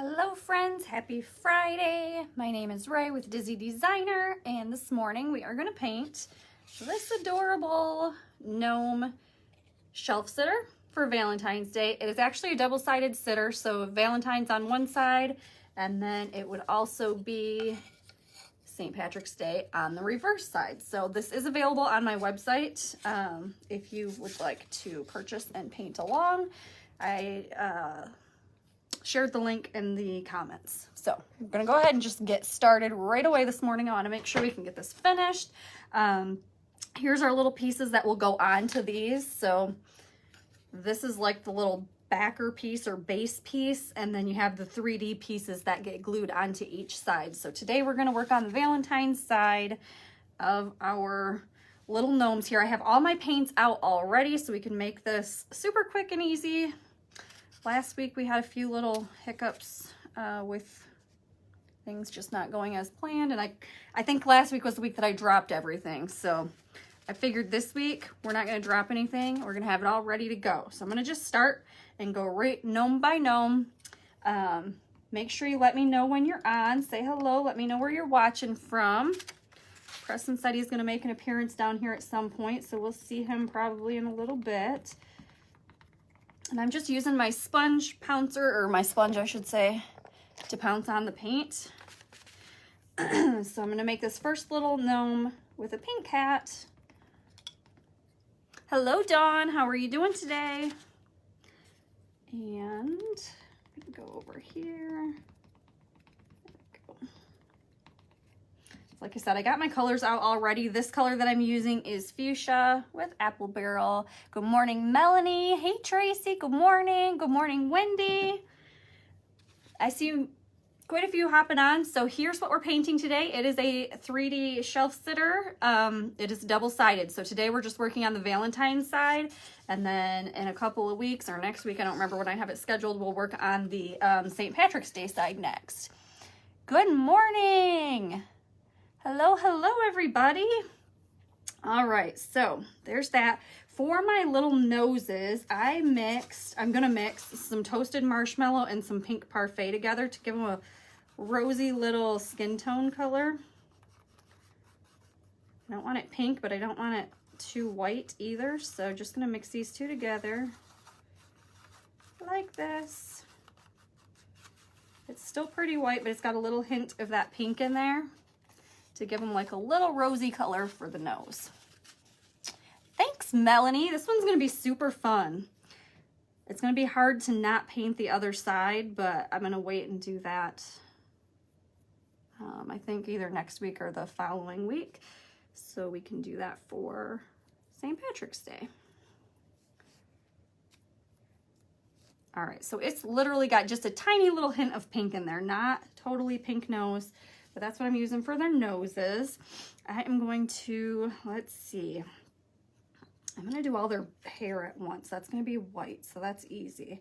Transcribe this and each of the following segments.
Hello friends, happy Friday. My name is Ray with Dizzy Designer, and this morning we are going to paint this adorable gnome shelf sitter for Valentine's Day. It is actually a double-sided sitter, so Valentine's on one side, and then it would also be St. Patrick's Day on the reverse side. So this is available on my website if you would like to purchase and paint along. I shared the link in the comments. So I'm gonna go ahead and just get started right away this morning. I want to make sure we can get this finished. Here's our little pieces that will go on to these. So this is like the little backer piece or base piece, and then you have the 3D pieces that get glued onto each side. So today we're going to work on the Valentine's side of our little gnomes here. I have all my paints out already, so we can make this super quick and easy. Last week we had a few little hiccups with things just not going as planned, and I think last week was the week that I dropped everything. So I figured this week we're not going to drop anything. We're going to have it all ready to go. So I'm going to just start and go right gnome by gnome. Make sure you let me know when you're on. Say hello. Let me know where you're watching from. Preston said he's going to make an appearance down here at some point, so we'll see him probably in a little bit. And I'm just using my sponge pouncer, or my sponge I should say, to pounce on the paint. So I'm going to make this first little gnome with a pink hat. Hello Dawn, how are you doing today? And I'm gonna go over here. Like I said, I got my colors out already. This color that I'm using is fuchsia with apple barrel. Good morning, Melanie. Hey, Tracy. Good morning. Good morning, Wendy. I see quite a few hopping on. So here's what we're painting today. It is a 3D shelf sitter. It is double-sided. So today we're just working on the Valentine side. And then in a couple of weeks, or next week, I don't remember when I have it scheduled, we'll work on the St. Patrick's Day side next. Good morning. Hello, hello, everybody. All right, so there's that. For my little noses, I'm gonna mix some toasted marshmallow and some pink parfait together to give them a rosy little skin tone color. I don't want it pink, but I don't want it too white either. So just gonna mix these two together like this. It's still pretty white, but it's got a little hint of that pink in there to give them like a little rosy color for the nose. Thanks, Melanie. This one's gonna be super fun. It's gonna be hard to not paint the other side, but I'm gonna wait and do that. I think either next week or the following week. So we can do that for St. Patrick's Day. All right, so it's literally got just a tiny little hint of pink in there, not totally pink nose, but that's what I'm using for their noses. I am going to, let's see, I'm gonna do all their hair at once. That's gonna be white, so that's easy.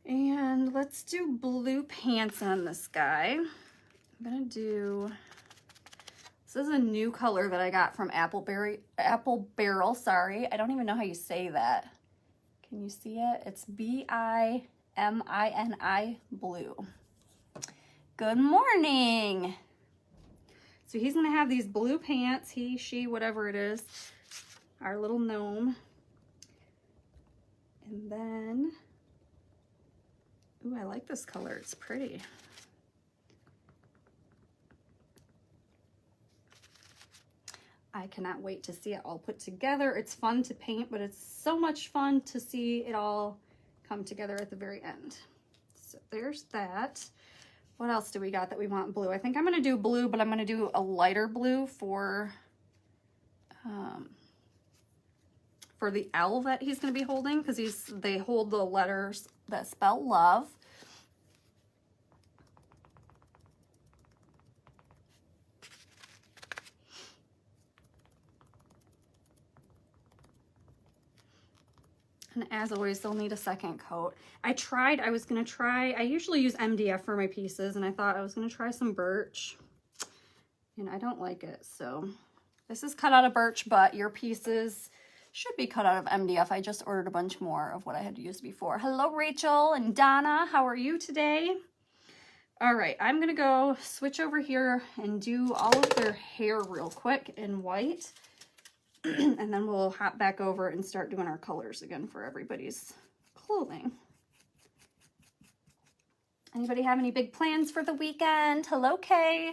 And let's do blue pants on this guy. I'm gonna do, this is a new color that I got from Apple Barrel, sorry. I don't even know how you say that. Can you see it? It's B-I-M-I-N-I blue. Good morning. So he's gonna have these blue pants, he, she, whatever it is, our little gnome. And then, ooh, I like this color, it's pretty. I cannot wait to see it all put together. It's fun to paint, but it's so much fun to see it all come together at the very end. So there's that. What else do we got that we want blue? I think I'm gonna do blue, but I'm gonna do a lighter blue for the L that he's gonna be holding, because they hold the letters that spell love. And as always, they'll need a second coat. I usually use MDF for my pieces, and I thought I was gonna try some birch, and I don't like it. So this is cut out of birch, but your pieces should be cut out of MDF. I just ordered a bunch more of what I had used before. Hello, Rachel and Donna. How are you today? All right, I'm gonna go switch over here and do all of their hair real quick in white. And then we'll hop back over and start doing our colors again for everybody's clothing. Anybody have any big plans for the weekend? Hello, Kay.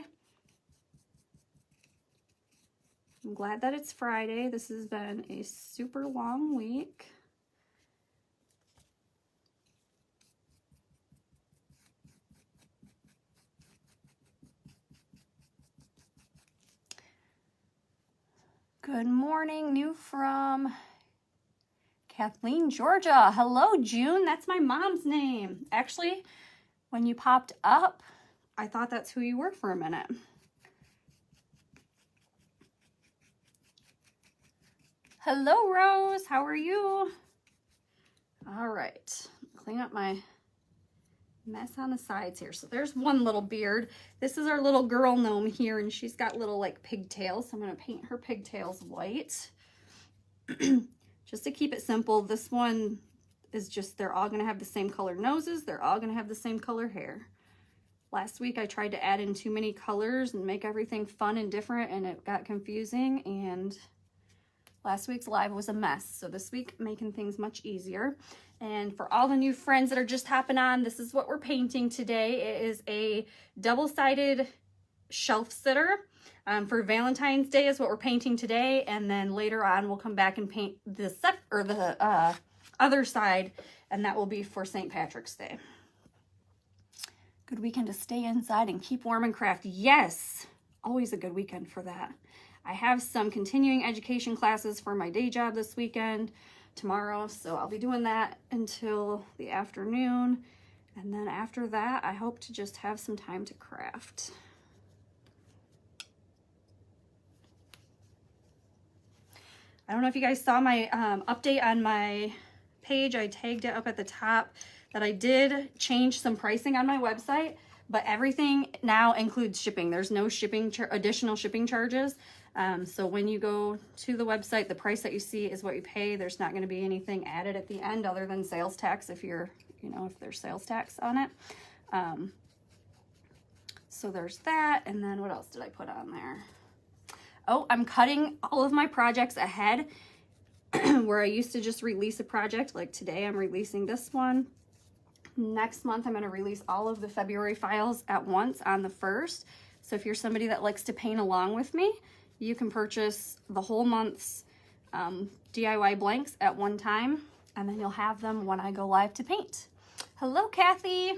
I'm glad that it's Friday. This has been a super long week. Good morning, new from Kathleen, Georgia. Hello, June. That's my mom's name. Actually, when you popped up, I thought that's who you were for a minute. Hello, Rose. How are you? All right. Clean up my mess on the sides here. So there's one little beard. This is our little girl gnome here, and she's got little like pigtails. So I'm going to paint her pigtails white. Just to keep it simple. This one is just, they're all going to have the same color noses. They're all going to have the same color hair. Last week I tried to add in too many colors and make everything fun and different, and it got confusing, and last week's live was a mess. So this week, making things much easier. And for all the new friends that are just hopping on, this is what we're painting today. It is a double-sided shelf sitter. For Valentine's Day is what we're painting today. And then later on, we'll come back and paint the other side, and that will be for St. Patrick's Day. Good weekend to stay inside and keep warm and craft. Yes, always a good weekend for that. I have some continuing education classes for my day job this weekend, tomorrow, so I'll be doing that until the afternoon. And then after that, I hope to just have some time to craft. I don't know if you guys saw my update on my page. I tagged it up at the top that I did change some pricing on my website, but everything now includes shipping. There's no additional shipping charges. So when you go to the website, the price that you see is what you pay. There's not going to be anything added at the end other than sales tax if you're, if there's sales tax on it. So there's that. And then what else did I put on there? Oh, I'm cutting all of my projects ahead where I used to just release a project. Like today, I'm releasing this one. Next month, I'm going to release all of the February files at once on the 1st. So if you're somebody that likes to paint along with me, you can purchase the whole month's DIY blanks at one time, and then you'll have them when I go live to paint. Hello, Kathy.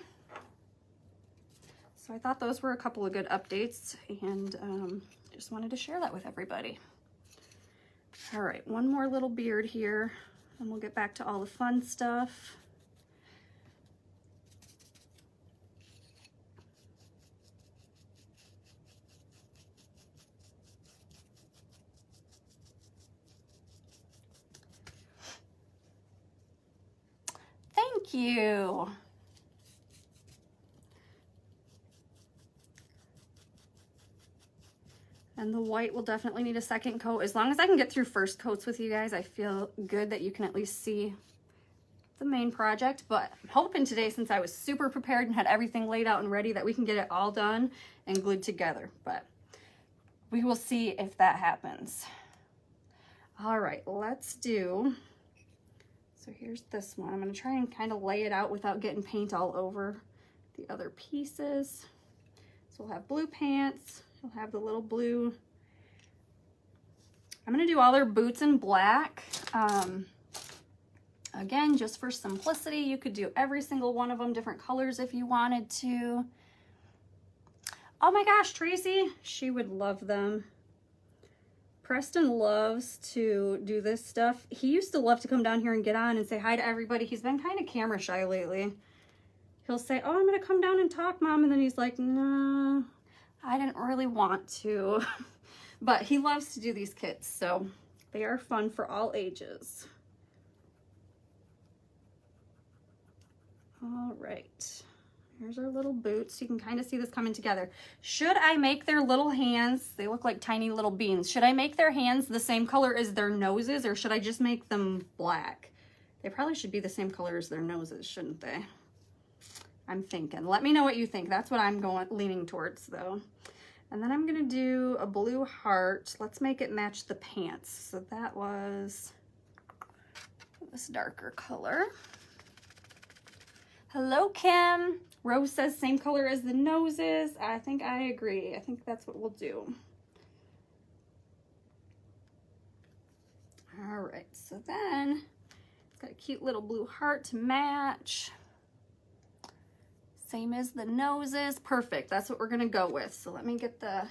So I thought those were a couple of good updates, and just wanted to share that with everybody. All right, one more little beard here, and we'll get back to all the fun stuff. Thank you. And the white will definitely need a second coat. As long as I can get through first coats with you guys, I feel good that you can at least see the main project. But I'm hoping today, since I was super prepared and had everything laid out and ready, that we can get it all done and glued together. But we will see if that happens. All right, let's do... So here's this one. I'm going to try and kind of lay it out without getting paint all over the other pieces. So we'll have blue pants. We'll have the little blue. I'm going to do all their boots in black. Again, just for simplicity, you could do every single one of them different colors if you wanted to. Oh my gosh, Tracy, she would love them. Preston loves to do this stuff. He used to love to come down here and get on and say hi to everybody. He's been kind of camera shy lately. He'll say, oh, I'm going to come down and talk, Mom. And then he's like, no, I didn't really want to. But he loves to do these kits, so they are fun for all ages. All right. Here's our little boots. You can kind of see this coming together. Should I make their little hands, they look like tiny little beans. Should I make their hands the same color as their noses, or should I just make them black? They probably should be the same color as their noses, shouldn't they? I'm thinking. Let me know what you think. That's what I'm leaning towards though. And then I'm gonna do a blue heart. Let's make it match the pants. So that was this darker color. Hello, Kim. Rose says same color as the noses. I think I agree. I think that's what we'll do. All right, so then it's got a cute little blue heart to match. Same as the noses. Perfect. That's what we're gonna go with. So let me get the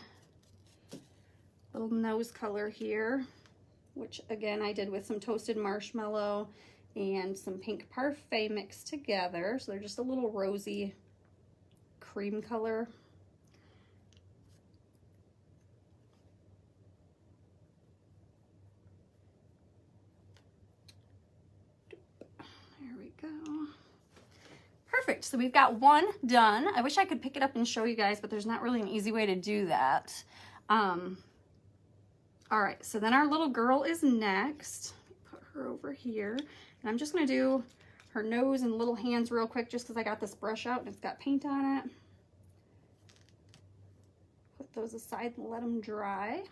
little nose color here, which again I did with some toasted marshmallow and some pink parfait mixed together. So they're just a little rosy cream color. There we go. Perfect. So we've got one done. I wish I could pick it up and show you guys, but there's not really an easy way to do that. All right, so then our little girl is next. Put her over here. And I'm just gonna do her nose and little hands real quick just because I got this brush out and it's got paint on it. Put those aside and let them dry.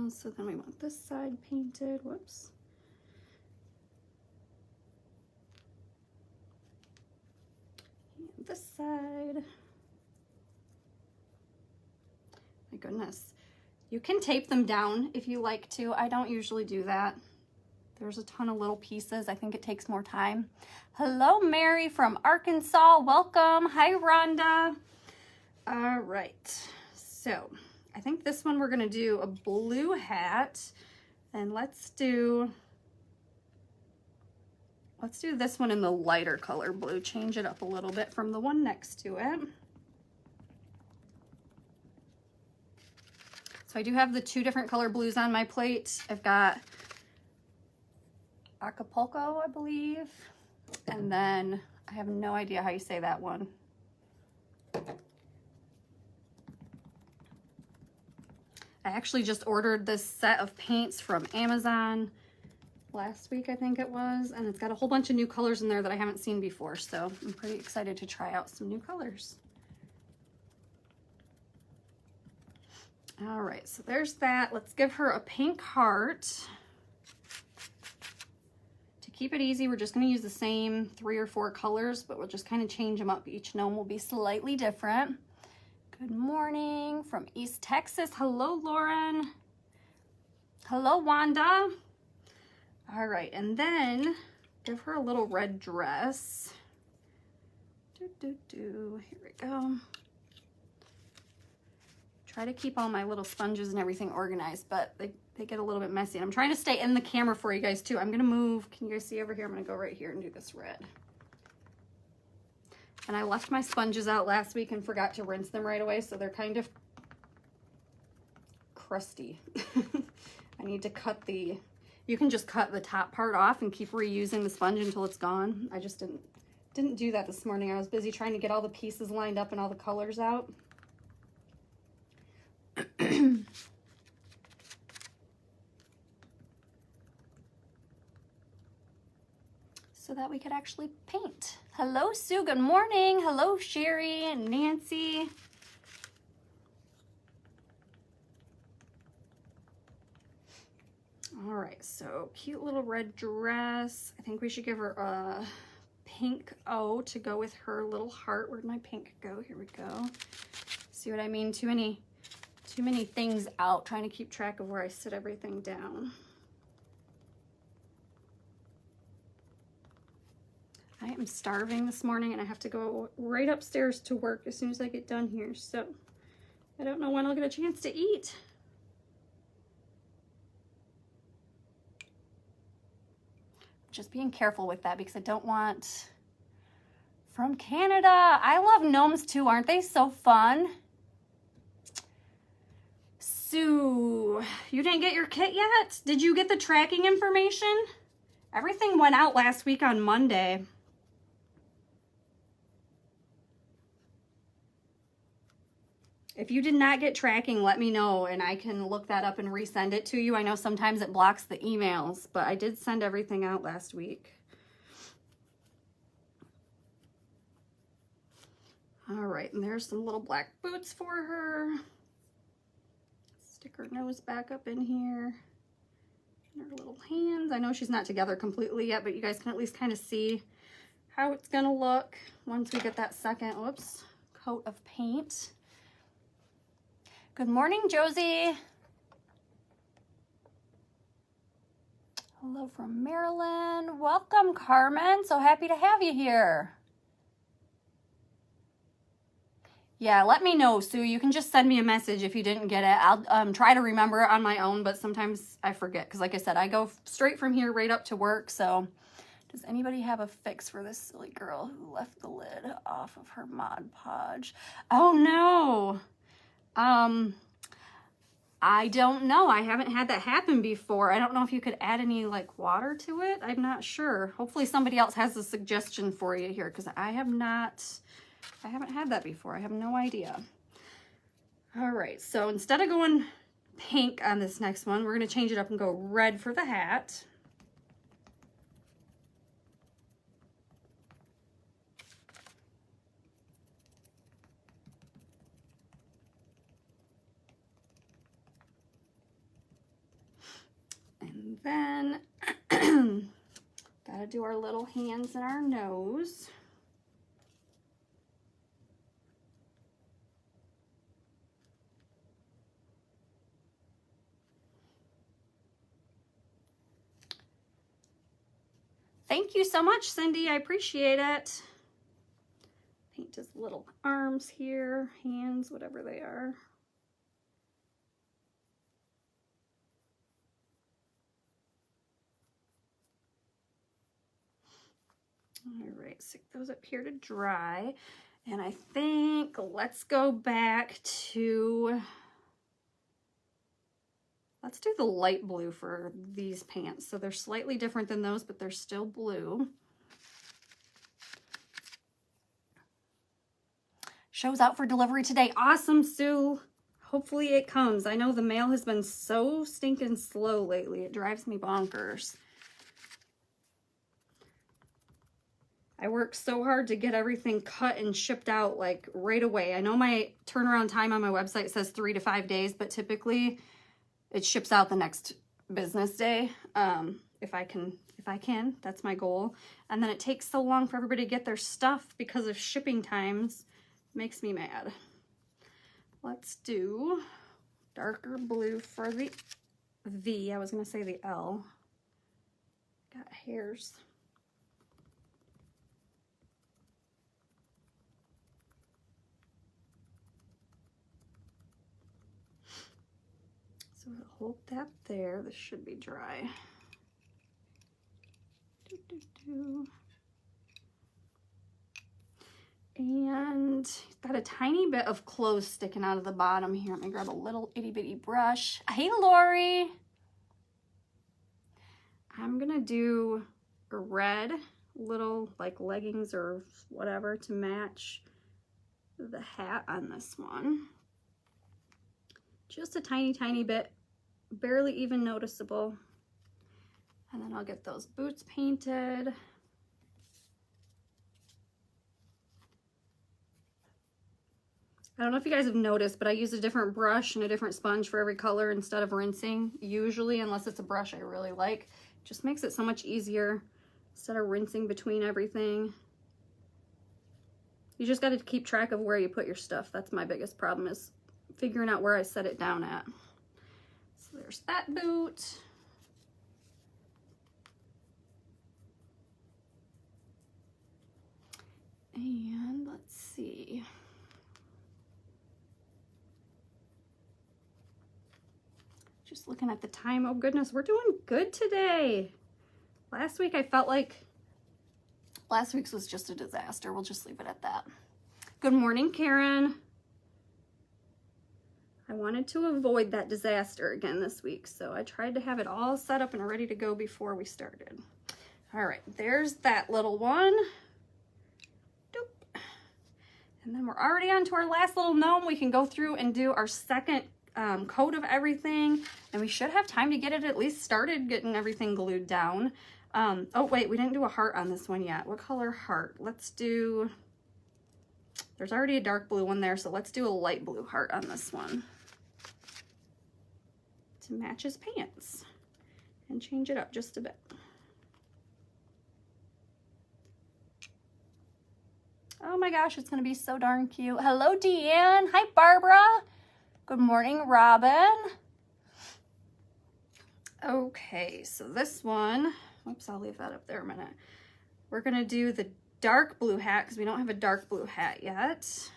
So then we want this side painted. Whoops. And this side. My goodness. You can tape them down if you like to. I don't usually do that. There's a ton of little pieces. I think it takes more time. Hello, Mary from Arkansas. Welcome. Hi, Rhonda. All right. So I think this one we're going to do a blue hat. And let's do this one in the lighter color blue. Change it up a little bit from the one next to it. So I do have the two different color blues on my plate. I've got Acapulco, I believe. And then I have no idea how you say that one. I actually just ordered this set of paints from Amazon last week, I think it was. And it's got a whole bunch of new colors in there that I haven't seen before. So I'm pretty excited to try out some new colors. All right, so there's that. Let's give her a pink heart. To keep it easy, we're just going to use the same 3 or 4 colors, but we'll just kind of change them up. Each gnome will be slightly different. Good morning from East Texas. Hello, Lauren. Hello, Wanda. All right, and then give her a little red dress. Here we go. Try to keep all my little sponges and everything organized, but they get a little bit messy. And I'm trying to stay in the camera for you guys too. I'm gonna move, can you guys see over here? I'm gonna go right here and do this red. And I left my sponges out last week and forgot to rinse them right away, so they're kind of crusty. I need to cut you can just cut the top part off and keep reusing the sponge until it's gone. I just didn't do that this morning. I was busy trying to get all the pieces lined up and all the colors out. So that we could actually paint. Hello, Sue. Good morning. Hello, Sherry and Nancy. All right, so cute little red dress. I think we should give her a pink O to go with her little heart. Where'd my pink go? Here we go. See what I mean? Too many things out, trying to keep track of where I sit everything down. I am starving this morning and I have to go right upstairs to work as soon as I get done here. So I don't know when I'll get a chance to eat. Just being careful with that because I don't want... From Canada. I love gnomes too. Aren't they so fun? Sue, you didn't get your kit yet? Did you get the tracking information? Everything went out last week on Monday. If you did not get tracking, let me know and I can look that up and resend it to you. I know sometimes it blocks the emails, but I did send everything out last week. All right, and there's some little black boots for her. Stick her nose back up in here. And her little hands. I know she's not together completely yet, but you guys can at least kind of see how it's gonna look once we get that second, whoops, coat of paint. Good morning, Josie. Hello from Maryland. Welcome, Carmen. So happy to have you here. Yeah, let me know, Sue. You can just send me a message if you didn't get it. I'll try to remember it on my own, but sometimes I forget because, like I said, I go straight from here right up to work. So does anybody have a fix for this silly girl who left the lid off of her Mod Podge? Oh, no. I don't know. I haven't had that happen before. I don't know if you could add any like water to it. I'm not sure. Hopefully somebody else has a suggestion for you here because I haven't had that before. I have no idea. All right, so instead of going pink on this next one, we're going to change it up and go red for the hat. And then gotta do our little hands and our nose. Thank you so much, Cindy. I appreciate it. Paint his little arms here, hands, whatever they are. All right, stick those up here to dry. And I think let's go back to, let's do the light blue for these pants. So they're slightly different than those, but they're still blue. Show's out for delivery today. Awesome, Sue. Hopefully it comes. I know the mail has been so stinking slow lately. It drives me bonkers. I worked so hard to get everything cut and shipped out like right away. I know my turnaround time on my website says 3 to 5 days, but typically it ships out the next business day. If I can, that's my goal. And then it takes so long for everybody to get their stuff because of shipping times. Makes me mad. Let's do darker blue for the V. I was gonna say the L. Got hairs. So we'll hold that there. This should be dry. And got a tiny bit of clothes sticking out of the bottom here. Let me grab a little itty bitty brush. Hey, Lori. I'm gonna do a red little like leggings or whatever to match the hat on this one. Just a tiny, tiny bit, barely even noticeable. And then I'll get those boots painted. I don't know if you guys have noticed, but I use a different brush and a different sponge for every color instead of rinsing. Usually, unless it's a brush I really like, just makes it so much easier instead of rinsing between everything. You just got to keep track of where you put your stuff. That's my biggest problem, is figuring out where I set it down at. So there's that boot. And let's see. Just looking at the time. Oh goodness, we're doing good today. Last week I felt like last week's was just a disaster. We'll just leave it at that. Good morning, Karen. I wanted to avoid that disaster again this week, so I tried to have it all set up and ready to go before we started. All right, there's that little one. Doop. And then we're already on to our last little gnome. We can go through and do our second coat of everything, and we should have time to get it at least started getting everything glued down. Oh wait, we didn't do a heart on this one yet. What color heart? Let's do, There's already a dark blue one there, so let's do a light blue heart on this one to match his pants and change it up just a bit. Oh my gosh, it's gonna be so darn cute. Hello, Deanne. Hi, Barbara. Good morning, Robin. Okay, so this one, oops, I'll leave that up there a minute. We're gonna do the dark blue hat because we don't have a dark blue hat yet.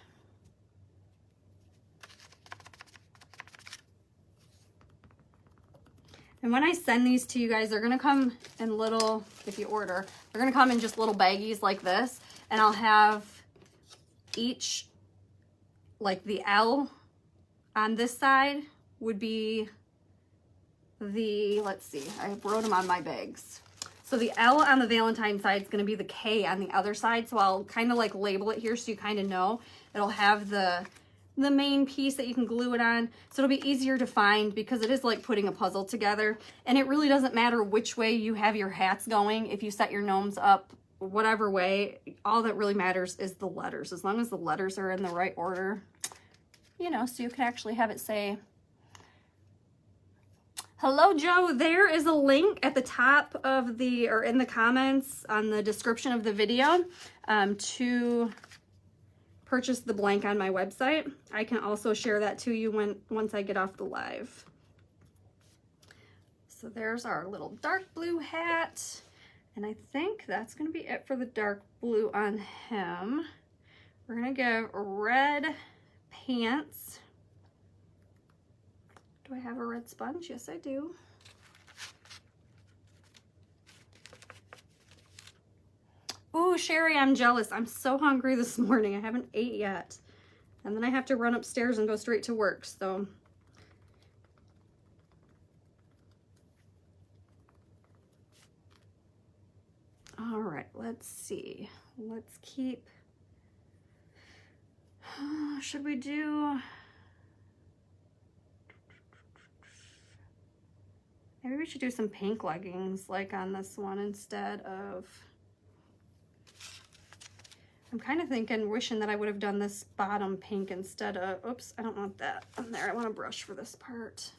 And when I send these to you guys, they're gonna come in little, if you order, they're gonna come in just little baggies like this. And I'll have each, like the L on this side would be the, let's see, I wrote them on my bags. So the L on the Valentine side is going to be the K on the other side. So I'll kind of like label it here so you kind of know. It'll have the main piece that you can glue it on. So it'll be easier to find because it is like putting a puzzle together. And it really doesn't matter which way you have your hats going. If you set your gnomes up whatever way, all that really matters is the letters. As long as the letters are in the right order, you know, so you can actually have it say, hello, Joe. There is a link at the top of the, or in the comments on the description of the video to purchase the blank on my website. I can also share that to you once I get off the live. So there's our little dark blue hat. And I think that's going to be it for the dark blue on him. We're going to give red pants. Do I have a red sponge? Yes, I do. Ooh, Sherry, I'm jealous. I'm so hungry this morning. I haven't ate yet. And then I have to run upstairs and go straight to work, so. All right, let's see. Let's keep, should we do, maybe we should do some pink leggings like on this one instead of, I'm kind of thinking, wishing that I would have done this bottom pink instead of, oops, I don't want that on there. I want a brush for this part.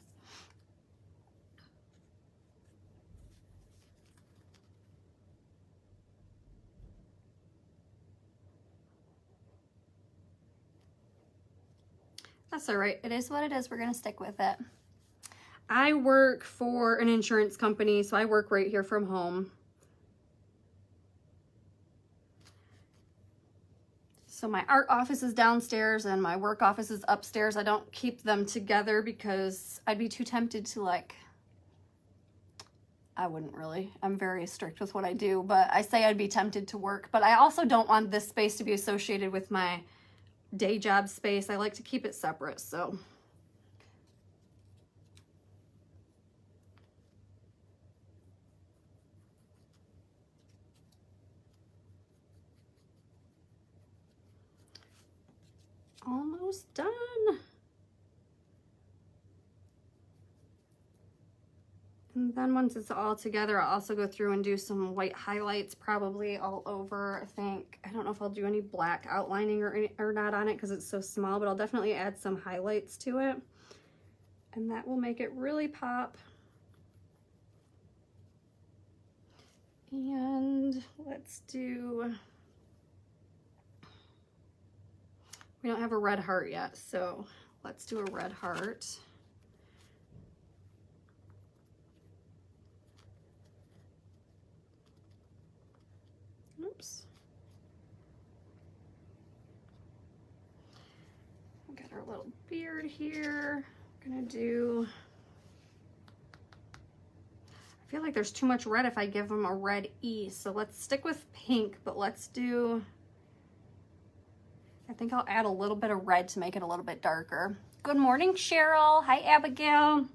That's all right. It is what it is. We're going to stick with it. I work for an insurance company, so I work right here from home. So my art office is downstairs and my work office is upstairs. I don't keep them together because I'd be too tempted to, like, I wouldn't really. I'm very strict with what I do, but I say I'd be tempted to work. But I also don't want this space to be associated with my day job space. I like to keep it separate, so. Almost done. And then once it's all together, I'll also go through and do some white highlights probably all over. I don't know if I'll do any black outlining or not on it because it's so small, but I'll definitely add some highlights to it. And that will make it really pop. And let's do, we don't have a red heart yet, so let's do a red heart. Oops. We've got our little beard here. I'm gonna do, I feel like there's too much red if I give them a red E, so let's stick with pink, but let's do, I think I'll add a little bit of red to make it a little bit darker. Good morning, Cheryl. Hi, Abigail.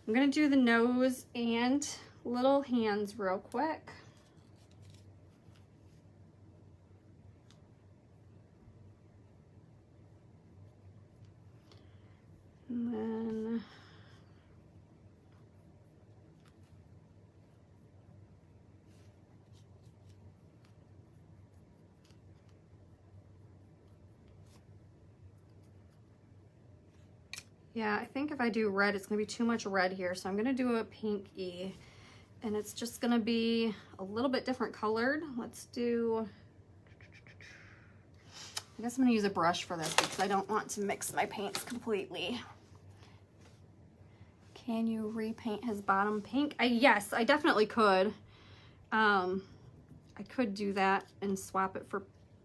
I'm gonna do the nose and little hands real quick. And then Yeah, I think if I do red, it's gonna be too much red here. So I'm gonna do a pinky, and it's just gonna be a little bit different colored. Let's do, I guess I'm gonna use a brush for this because I don't want to mix my paints completely. Can you repaint his bottom pink? Yes, I definitely could. I could do that and swap it for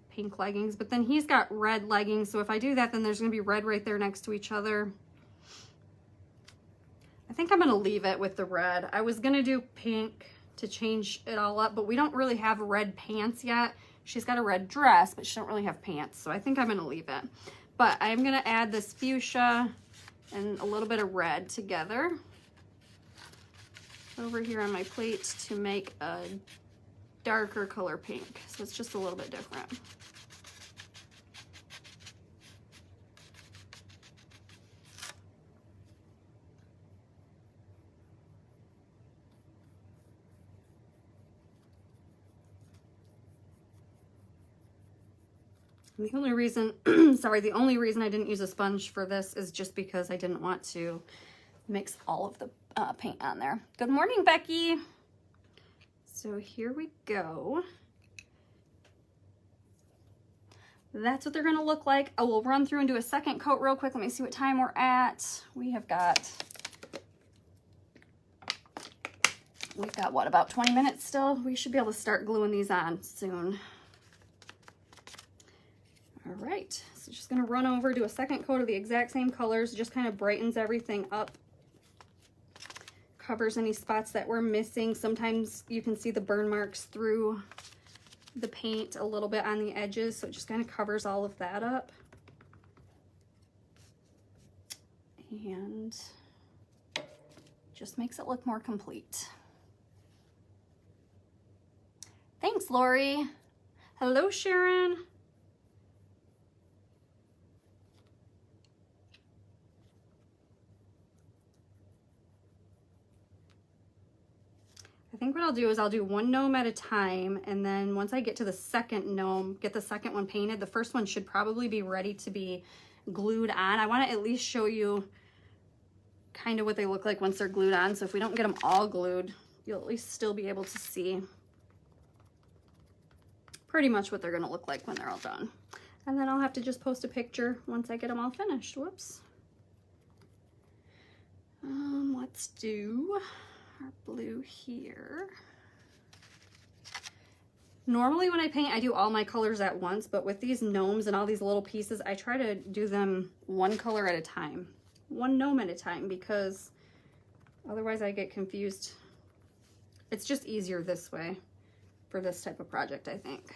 pink leggings, but then he's got red leggings. So if I do that, then there's gonna be red right there next to each other. I think I'm gonna leave it with the red. I was gonna do pink to change it all up, but we don't really have red pants yet. She's got a red dress, but she don't really have pants. So I think I'm gonna leave it. But I'm gonna add this fuchsia and a little bit of red together over here on my plate to make a darker color pink. So it's just a little bit different. The only reason, sorry, the only reason I didn't use a sponge for this is just because I didn't want to mix all of the paint on there. Good morning, Becky. So here we go. That's what they're gonna look like. I will run through and do a second coat real quick. Let me see what time we're at. We've got what, about 20 minutes still? We should be able to start gluing these on soon. All right, so just gonna run over, do a second coat of the exact same colors, just kind of brightens everything up, covers any spots that we're missing. Sometimes you can see the burn marks through the paint a little bit on the edges, so it just kind of covers all of that up. And just makes it look more complete. Thanks, Lori. Hello, Sharon. I think what I'll do is I'll do one gnome at a time, and then once I get to the second gnome, get the second one painted, the first one should probably be ready to be glued on. I want to at least show you kind of what they look like once they're glued on, so if we don't get them all glued, you'll at least still be able to see pretty much what they're going to look like when they're all done. And then I'll have to just post a picture once I get them all finished. Whoops. Let's do our blue here. Normally when I paint, I do all my colors at once, but with these gnomes and all these little pieces, I try to do them one color at a time, one gnome at a time, because otherwise I get confused. It's just easier this way for this type of project, I think,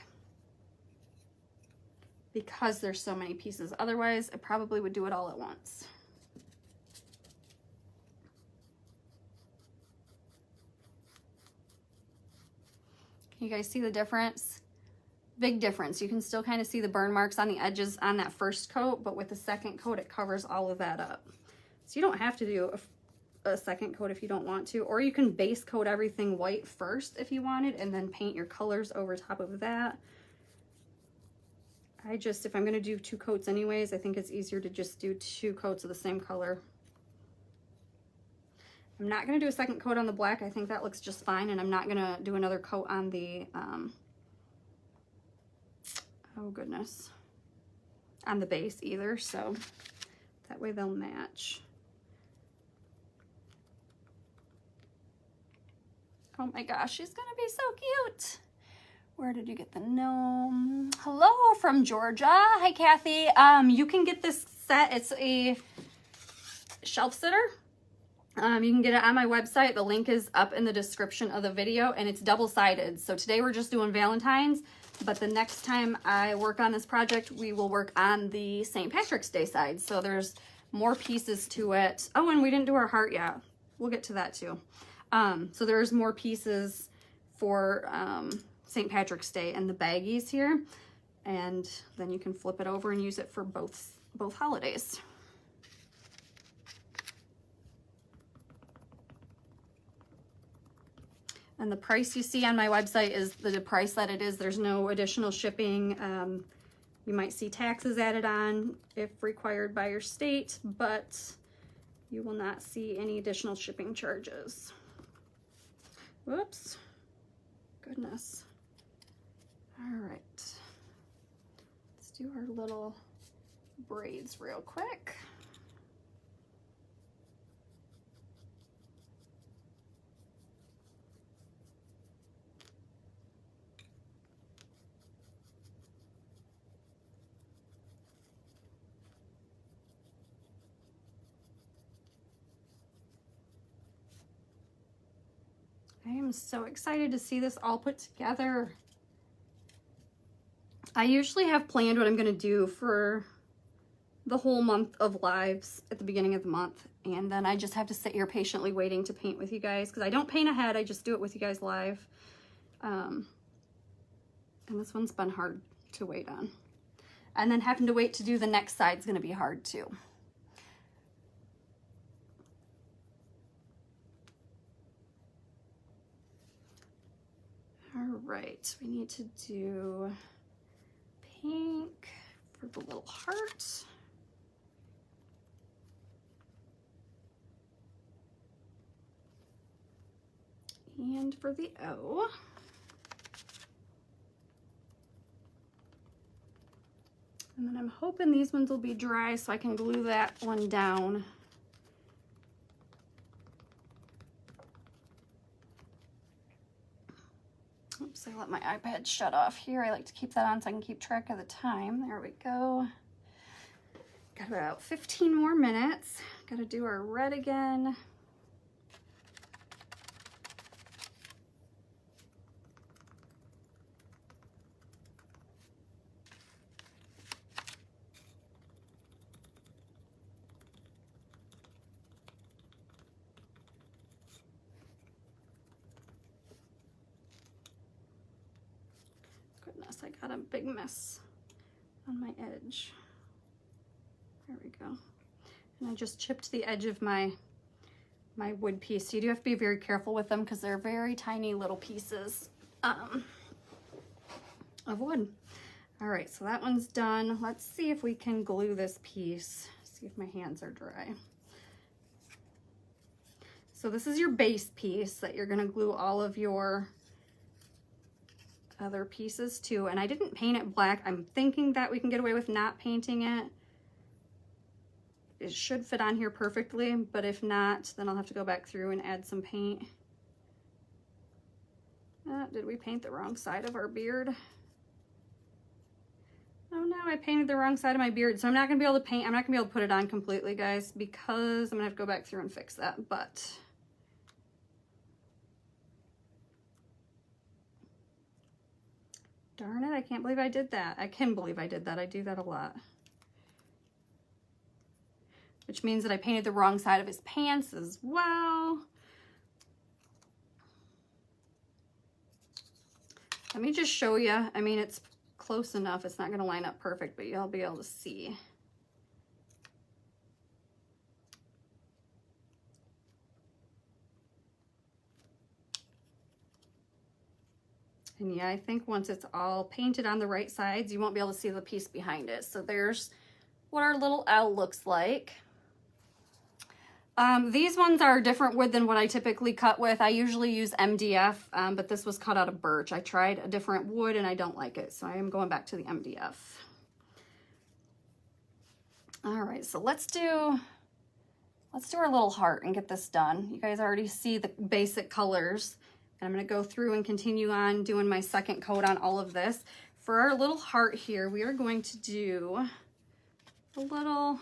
because there's so many pieces. Otherwise, I probably would do it all at once. You guys see the difference? Big difference. You can still kind of see the burn marks on the edges on that first coat, but with the second coat, it covers all of that up. So you don't have to do a second coat if you don't want to, or you can base coat everything white first if you wanted, and then paint your colors over top of that. If I'm gonna do two coats anyways, I think it's easier to just do two coats of the same color. I'm not going to do a second coat on the black. I think that looks just fine. And I'm not going to do another coat on the, oh goodness, on the base either. So that way they'll match. Oh my gosh, she's going to be so cute. Where did you get the gnome? Hello from Georgia. Hi, Kathy. You can get this set. It's a shelf sitter. You can get it on my website. The link is up in the description of the video, and it's double-sided. So today we're just doing Valentine's, but the next time I work on this project, we will work on the St. Patrick's Day side. So there's more pieces to it. Oh, and we didn't do our heart yet. We'll get to that too. So there's more pieces for St. Patrick's Day and the baggies here. And then you can flip it over and use it for both holidays. And the price you see on my website is the price that it is. There's no additional shipping. You might see taxes added on if required by your state, but you will not see any additional shipping charges. Whoops. Goodness. All right. Let's do our little braids real quick. I am so excited to see this all put together. I usually have planned what I'm going to do for the whole month of lives at the beginning of the month, and then I just have to sit here patiently waiting to paint with you guys, because I don't paint ahead, I just do it with you guys live. And this one's been hard to wait on. And then having to wait to do the next side is going to be hard too. All right, we need to do pink for the little heart. And for the O. And then I'm hoping these ones will be dry so I can glue that one down. Oops, I let my iPad shut off here. I like to keep that on so I can keep track of the time. There we go. Got about 15 more minutes. Got to do our red again. Goodness, I got a big mess on my edge. There we go. And I just chipped the edge of my wood piece. So you do have to be very careful with them because they're very tiny little pieces of wood. All right, so that one's done. Let's see if we can glue this piece. See if my hands are dry. So this is your base piece that you're gonna glue all of your other pieces to, and I didn't paint it black. I'm thinking that we can get away with not painting it. It should fit on here perfectly, but if not, then I'll have to go back through and add some paint. Did we paint the wrong side of our beard? Oh no, I painted the wrong side of my beard, so I'm not gonna be able to paint. I'm not gonna be able to put it on completely, guys, because I'm gonna have to go back through and fix that, but darn it, I can't believe I did that. I can believe I did that. I do that a lot. Which means that I painted the wrong side of his pants as well. Let me just show you. I mean, it's close enough. It's not going to line up perfect, but you'll be able to see. And yeah, I think once it's all painted on the right sides, you won't be able to see the piece behind it. So there's what our little L looks like. These ones are different wood than what I typically cut with. I usually use MDF, but this was cut out of birch. I tried a different wood and I don't like it, so I am going back to the MDF. All right, so let's do our little heart and get this done. You guys already see the basic colors. And I'm going to go through and continue on doing my second coat on all of this. For our little heart here, we are going to do a little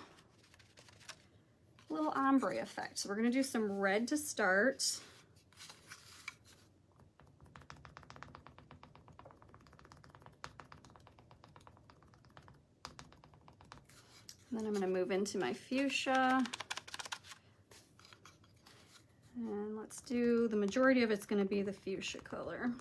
ombre effect. So we're going to do some red to start. And then I'm going to move into my fuchsia. And let's do, the majority of it's going to be the fuchsia color.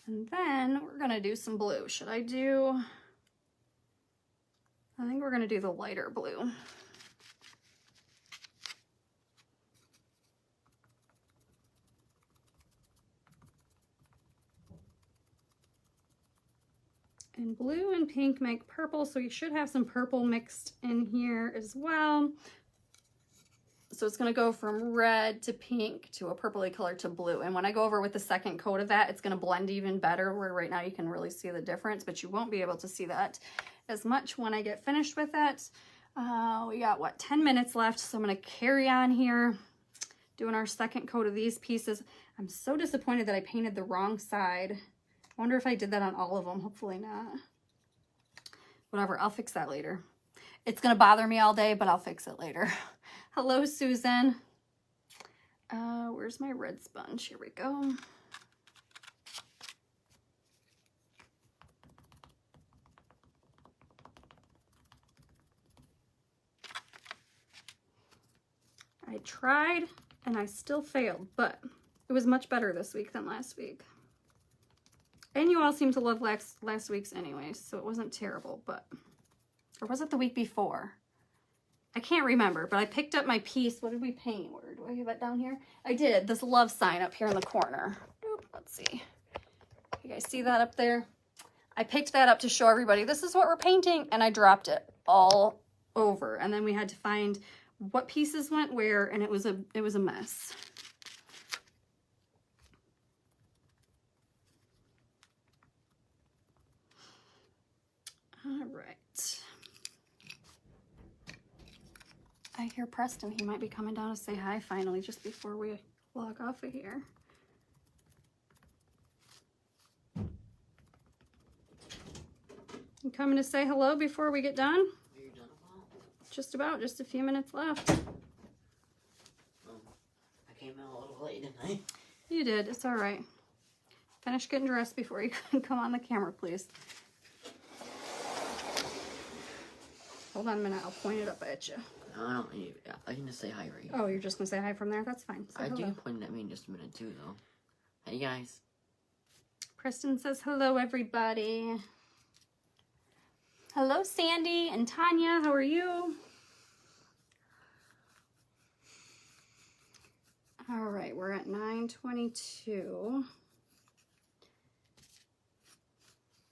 And then we're gonna do some blue. I think we're gonna do the lighter blue. And blue and pink make purple, so you should have some purple mixed in here as well. So it's gonna go from red to pink to a purpley color to blue. And when I go over with the second coat of that, it's gonna blend even better, where right now you can really see the difference, but you won't be able to see that as much when I get finished with it. We got, what, 10 minutes left, so I'm gonna carry on here, doing our second coat of these pieces. I'm so disappointed that I painted the wrong side. I wonder if I did that on all of them. Hopefully not. Whatever, I'll fix that later. It's gonna bother me all day, but I'll fix it later. Hello, Susan. Where's my red sponge? Here we go. I tried and I still failed, but it was much better this week than last week. And you all seem to love last week's anyways, so it wasn't terrible, but... Or was it the week before? I can't remember, but I picked up my piece. What did we paint? Where do I have it down here? I did. This love sign up here in the corner. Oop, let's see. You guys see that up there? I picked that up to show everybody this is what we're painting, and I dropped it all over. And then we had to find what pieces went where, and it was a mess. All right. I hear Preston. He might be coming down to say hi finally just before we log off of here. You coming to say hello before we get done? Are you done about? Just about. Just a few minutes left. I came out a little late tonight. You did. It's all right. Finish getting dressed before you come on the camera, please. Hold on a minute. I'll point it up at you. No, I don't need. I can just say hi, right? Oh, you're just gonna say hi from there? That's fine. Say I hello. do point it at me in just a minute too, though. Hey guys. Preston says hello, everybody. Hello, Sandy and Tanya. How are you? All right, we're at 9:22.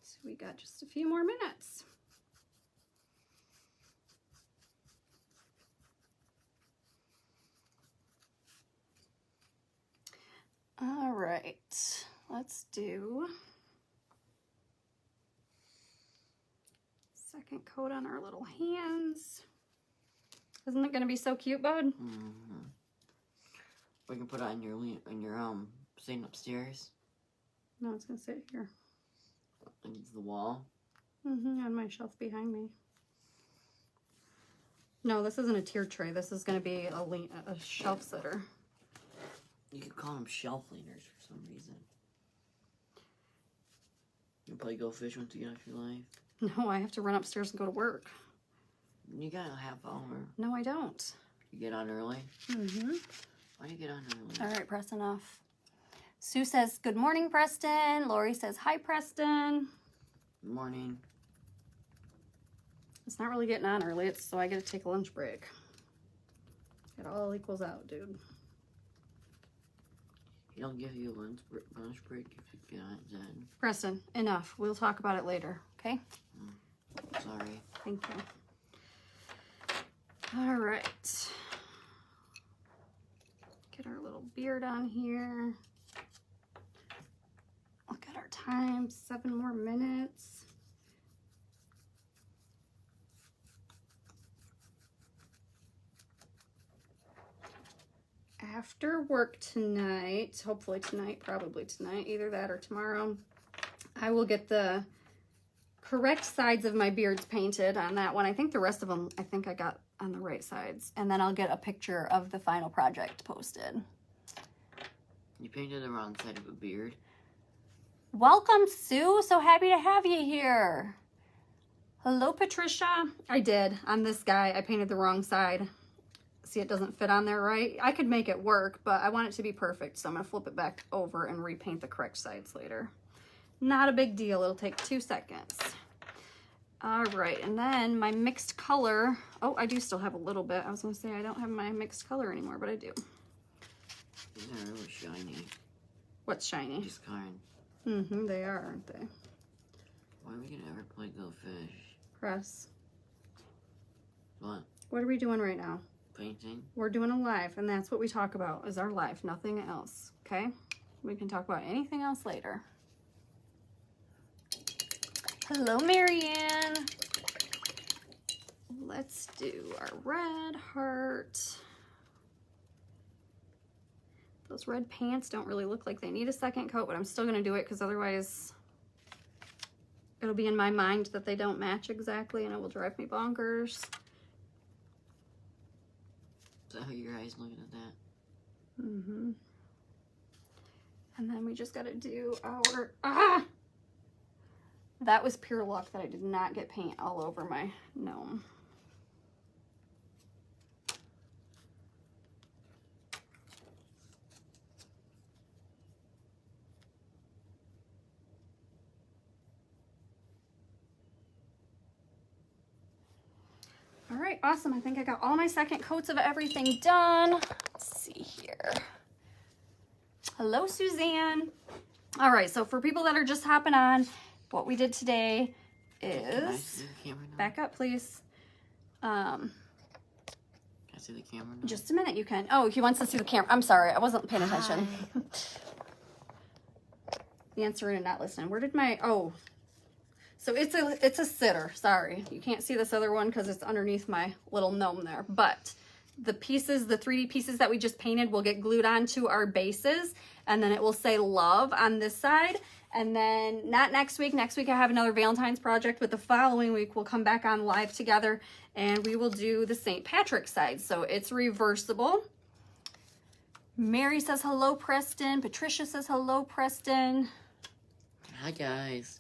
So we got just a few more minutes. All right, let's do second coat on our little hands. Isn't it gonna be so cute, bud? Mm-hmm. We can put it on your sitting upstairs. No, it's gonna sit here. Against the wall. On my shelf behind me. No, this isn't a tier tray. This is gonna be a shelf sitter. You could call them shelf leaners for some reason. You play Go Fish once you get off your life. No, I have to run upstairs and go to work. You got a half hour. No, I don't. You get on early? Why do you get on early? All right, Preston off. Sue says, good morning, Preston. Lori says, hi, Preston. Good morning. It's not really getting on early, so I get to take a lunch break. It all equals out, dude. He don't give you a lunch break if you get on it then. Preston, enough. We'll talk about it later, okay? Sorry. Thank you. All right. Get our little beard on here. Look at our time, 7 more minutes. After work tonight, hopefully tonight, probably tonight, either that or tomorrow, I will get the correct sides of my beards painted on that one. I think the rest of them, I think I got on the right sides. And then I'll get a picture of the final project posted. You painted the wrong side of a beard. Welcome, Sue. So happy to have you here. Hello, Patricia. I did. On this guy, I painted the wrong side. See, it doesn't fit on there right. I could make it work, but I want it to be perfect. So I'm going to flip it back over and repaint the correct sides later. Not a big deal. It'll take 2 seconds. All right, and then my mixed color. Oh, I do still have a little bit. I was gonna say I don't have my mixed color anymore, but I do. They're really shiny. What's shiny? These kind. Mm-hmm, they are, aren't they? Why are we gonna ever play Go Fish? Press. What? What are we doing right now? Painting? We're doing a live, and that's what we talk about, is our life, nothing else, okay? We can talk about anything else later. Hello, Marianne. Let's do our red heart. Those red pants don't really look like they need a second coat, but I'm still gonna do it because otherwise it'll be in my mind that they don't match exactly and it will drive me bonkers. Is that how your eyes looking at that? Mm-hmm. And then we just gotta do our, that was pure luck that I did not get paint all over my gnome. All right, awesome. I think I got all my second coats of everything done. Let's see here. Hello, Suzanne. All right, so for people that are just hopping on, what we did today is, back up, please. Can I see the camera now? Just a minute, you can. Oh, he wants to see the camera. I'm sorry, I wasn't paying attention. Answering and not listening. Where did my, oh. So it's a sitter, sorry. You can't see this other one because it's underneath my little gnome there. But the pieces, the 3D pieces that we just painted will get glued onto our bases. And then it will say love on this side. And then not next week. Next week I have another Valentine's project. But the following week we'll come back on live together. And we will do the St. Patrick's side. So it's reversible. Mary says hello, Preston. Patricia says hello, Preston. Hi, guys.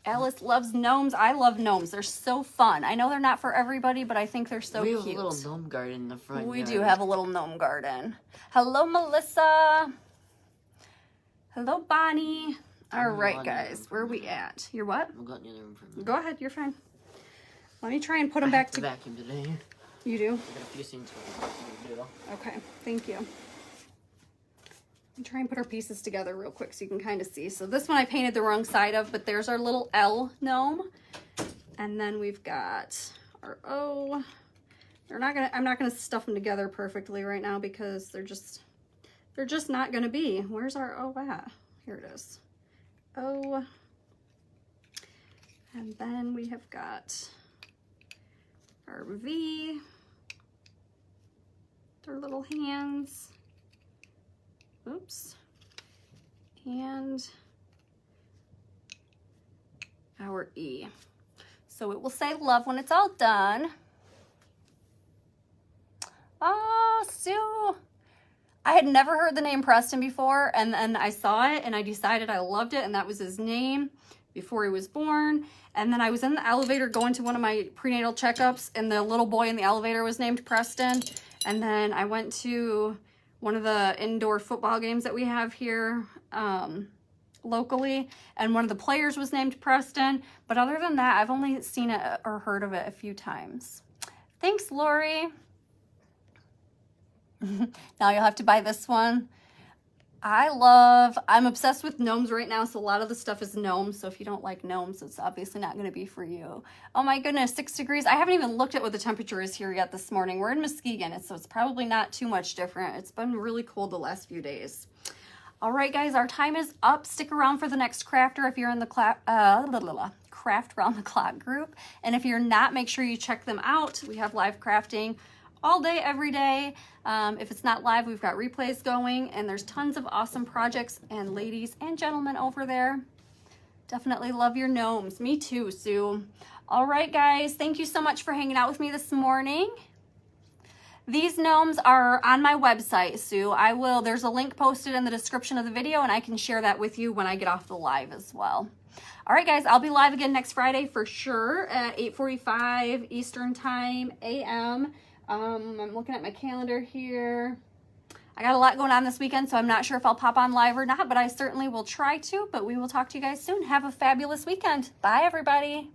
Alice loves gnomes. I love gnomes. They're so fun. I know they're not for everybody, but I think they're so cute. We have a little gnome garden in the front We yard. do have a little gnome garden. Hello, Melissa. Hello, Bonnie. All right, guys. Where are we at? You're what? I'll go in the other room for a minute. Go ahead. You're fine. Let me try and put them back to vacuum today. You do? I got a few things to do. Okay. Thank you. Try and put our pieces together real quick so you can kind of see. So this one I painted the wrong side of, but there's our little L gnome. And then we've got our O. I'm not gonna stuff them together perfectly right now because they're just not gonna be. Where's our O at? Here it is. O. And then we have got our V. Their little hands. Oops. And our E. So it will say love when it's all done. Oh, Sue. I had never heard the name Preston before, and then I saw it and I decided I loved it, and that was his name before he was born. And then I was in the elevator going to one of my prenatal checkups, and the little boy in the elevator was named Preston. And then I went to one of the indoor football games that we have here locally, and one of the players was named Preston. But other than that, I've only seen it or heard of it a few times. Thanks, Lori. Now you'll have to buy this one. I'm obsessed with gnomes right now, so a lot of the stuff is gnomes. So if you don't like gnomes, it's obviously not going to be for you. Oh my goodness, 6 degrees. I haven't even looked at what the temperature is here yet this morning. We're in Muskegon, so it's probably not too much different. It's been really cold the last few days. All right, guys, our time is up. Stick around for the next crafter if you're in the Craft Round the Clock group. And if you're not, make sure you check them out. We have live crafting all day, every day. If it's not live, we've got replays going, and there's tons of awesome projects and ladies and gentlemen over there. Definitely love your gnomes. Me too, Sue. All right, guys, thank you so much for hanging out with me this morning. These gnomes are on my website, Sue. There's a link posted in the description of the video, and I can share that with you when I get off the live as well. All right, guys, I'll be live again next Friday for sure at 8:45 Eastern Time, a.m. I'm looking at my calendar here. I got a lot going on this weekend, so I'm not sure if I'll pop on live or not, but I certainly will try to. But we will talk to you guys soon. Have a fabulous weekend. Bye, everybody.